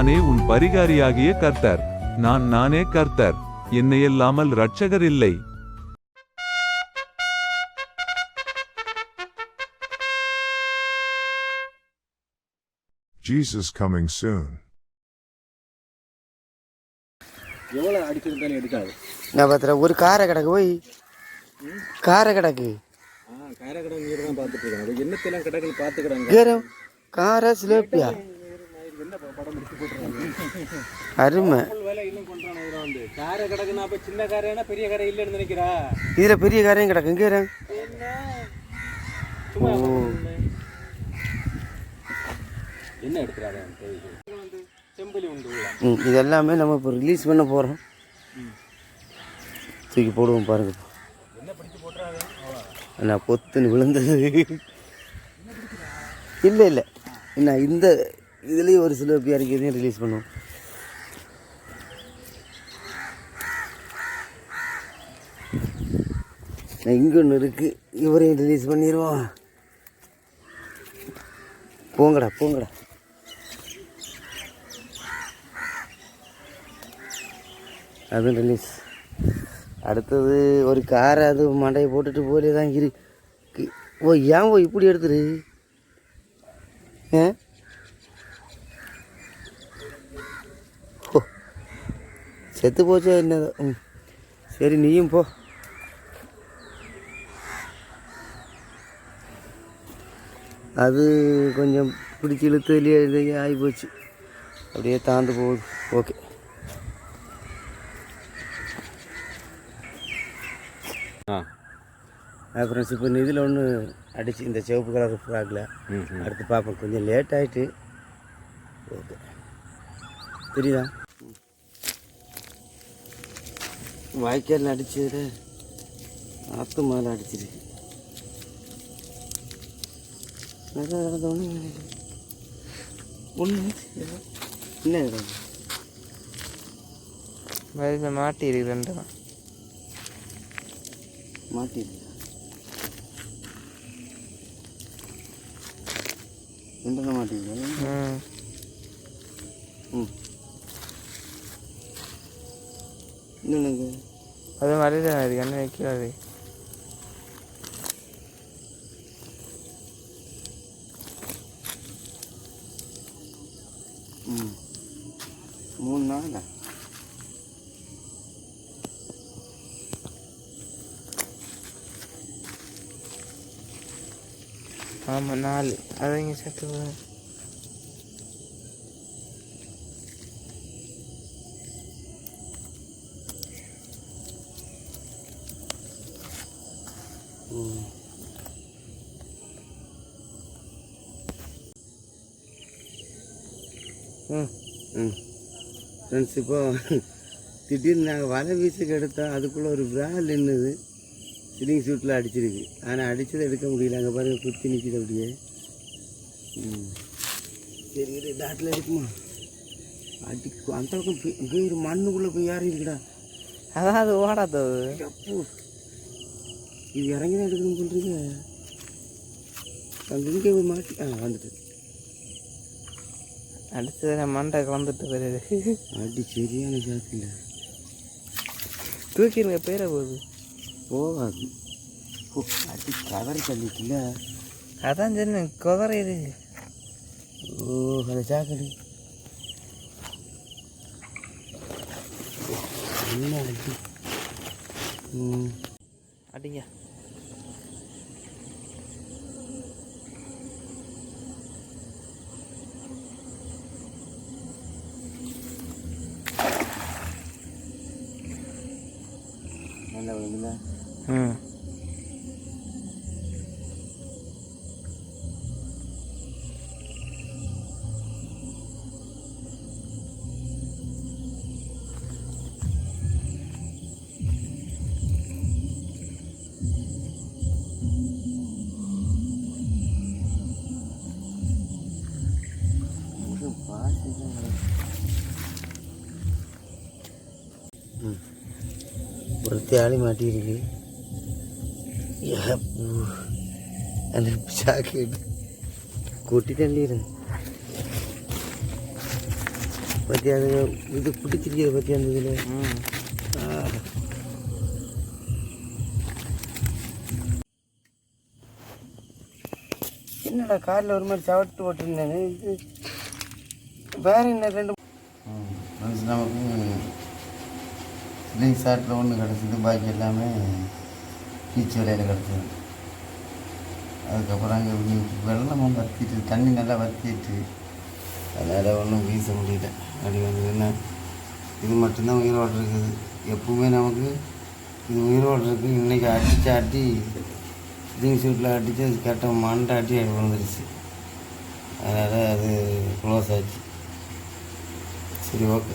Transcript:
நானே உன் பரிகாரியாகிய கர்த்தர். நானே கர்த்தர், என்னையல்லாமல் இரட்சகர் இல்லை. Jesus coming soon. எவ்வளோ அடிச்சிருந்தாலும் எடுக்காது. நான் பார்த்துறேன் ஒரு காரை கிடக்கு போய் காரை கிடக்கு காரை கிடக்கு நீர் தான் பார்த்துட்டு இருக்கேன். அது என்னத்தெல்லாம் கிடக்குன்னு பார்த்துக்கிறாங்க. காரை சிலேப்பியா என்ன படம் முடிச்சு போட்டுருக்காங்க. அருமை வேலை இன்னும் கொண்டான இதில் வந்து காரை கிடக்குன்னா அப்போ சின்ன காரைனா பெரிய காரை இல்லைன்னு நினைக்கிறா. இதில் பெரிய காரையும் கிடக்கு இங்கே என்ன சும்மா என்ன எடுக்கிறாரு செம்பலி உண்டு. இது எல்லாமே நம்ம இப்போ ரிலீஸ் பண்ண போகிறோம். தூக்கி போடுவோம் பாருங்க. என்ன பிடிச்சி போட்டுறாங்க. நான் பொத்துன்னு விழுந்தது இல்லை என்ன இந்த இதுலேயும் ஒரு சில பேருக்கு ரிலீஸ் பண்ணுவோம். நான் இங்கே ஒன்று இருக்குது, இவரையும் ரிலீஸ் பண்ணிடுவோம். போங்கடா அதுவும் ரிலீஸ். அடுத்தது ஒரு காரை அது மண்டையை போட்டுட்டு போலே தான் இருக்கு. ஏன் இப்படி எடுத்துரு செத்து போச்சா என்னதான். சரி நீயும் போ. அது கொஞ்சம் பிடிச்சி இழுத்துலேயே ஆகி போச்சு, அப்படியே தாழ்ந்து போகுது. ஓகே அப்புறம் இப்போ இதில் ஒன்று அடிச்சு இந்த சிவப்பு கலர் ஃப்ராகில் அடுத்து பார்ப்போம். கொஞ்சம் லேட் ஆகிட்டு. ஓகே தெரியுதா வாய்க்கால் அடிச்சது ஆற்று மேலே அடிச்சிருக்கு. ஒன்று என்ன மாட்டி இருக்கு மாட்டிருக்கு. ரெண்டு மாட்டிருக்கு. இன்னொன்று அது மாதிரி தான் இருக்கு. என்ன வைக்கிறாரு மூணு நாள் ஆமாம் 4 அதை இங்கே சேர்த்து போகிறேன். ஃப்ரெண்ட்ஸ் இப்போ திடீர்னு நாங்கள் வலை வீசுக்கு எடுத்தோம். அதுக்குள்ளே ஒரு விரால் நின்றுது சிலிங் சூட்டில் அடிச்சிருக்கு. ஆனால் அடித்ததை எடுக்க முடியல. அங்கே பாருங்கள் குத்தி நிற்கிது அப்படியே. சரி டாட்டில் எடுக்குமா அடி அந்த பக்கம் இங்கே ஒரு மண்ணுக்குள்ளே போய் யாரும் இருக்குடா. அதான் அது ஓடாது. அப்போ இது இறங்கி தான் எடுக்கணும்னு சொல்கிறீங்க. அங்கே இங்கே போய் மாட்டி வந்துட்டு அடுத்தது மண்டை கலந்துட்டு வருது. அடி சரியான ஜாத்தியில் தூக்கிடுங்க பேரை போகுது போகாது. அடி கதறி தள்ளிட்டுல அதான் சொன்ன குதறையுது. ஓ அதை சாக்கடி என்ன அடி. அடிங்க நல்லா விழுந்துல. ஒரு தேளி மாட்டியிருக்கு. அந்த சாக்கெட் கொட்டி தள்ளிடுங்க. பற்றி அது இது பிடிச்சிருக்கிறத பற்றி அந்த இதில் என்னடா காரில் ஒரு மாதிரி சவட்டு ஓட்டிருந்தேன் இது வேற என்ன ரெண்டு நமக்கு ஸ்லிங் ஷாட்டில் ஒன்று கிடச்சிது, பாக்கி எல்லாமே பீச் வேலையில் கிடச்சிது. அதுக்கப்புறம் அங்கே வெள்ளம் வற்றிட்டு தண்ணி நல்லா வற்றிட்டு அதனால் ஒன்றும் வீச முடியல. அப்படி வந்து என்ன இது மட்டும்தான் உயிரோடு இருக்குது. எப்பவுமே நமக்கு இது உயிரோடு இருக்குது. இன்றைக்கி அடி ஸ்லிங் ஷூட்டில் அடித்து அது கரெக்டாக மண்டை அடி விழுந்துருச்சு. அதனால் அது க்ளோஸ் ஆச்சு. சரி, ஓகே.